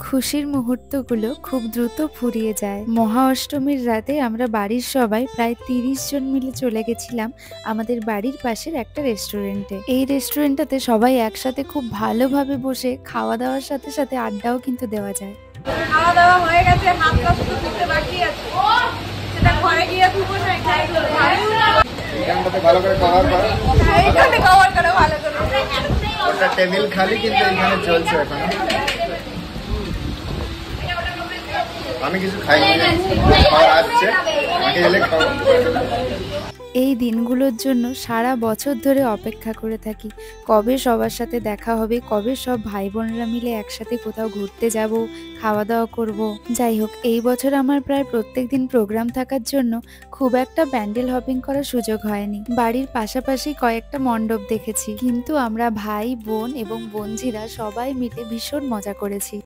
খুশির মুহূর্তগুলো খুব দ্রুত ফুরিয়ে যায়। মহা অষ্টমীর রাতে আমরা বাড়ির সবাই প্রায় ৩০ জন মিলে চলে গেছিলাম আমাদের বাড়ির পাশের একটা রেস্টুরেন্টে। এই রেস্টুরেন্টটাতে সবাই একসাথে খুব ভালোভাবে বসে খাওয়া দাওয়ার সাথে সাথে আড্ডাও কিন্তু দেওয়া যায়। খাওয়া দাওয়া হয়ে গেছে, হাত পা শুধু ধুতে বাকি আছে, সেটা ঘরে গিয়ে ধুবো না। এইখানটাতে ভালো করে কভার করো, এইখানে কভার করো ভালো করে। ওটা টেবিল খালি, কিন্তু এখানে চলছে এখন। আমি কিছু খাইনি, খাবার আসছে, আমাকে এলে খাবো। এই দিনগুলোর জন্য সারা বছর ধরে অপেক্ষা করে থাকি, কবে সবার সাথে দেখা হবে, কবে সব ভাই বোনরা মিলে একসাথে কোথাও ঘুরতে যাব, খাওয়া দাওয়া করব। যাই হোক, এই বছর আমার প্রায় প্রত্যেক দিন প্রোগ্রাম থাকার জন্য খুব একটা প্যান্ডেল হপিং করার সুযোগ হয়নি। বাড়ির পাশাপাশি কয়েকটা মণ্ডপ দেখেছি, কিন্তু আমরা ভাই বোন এবং বোনঝিরা সবাই মিলে ভীষণ মজা করেছি।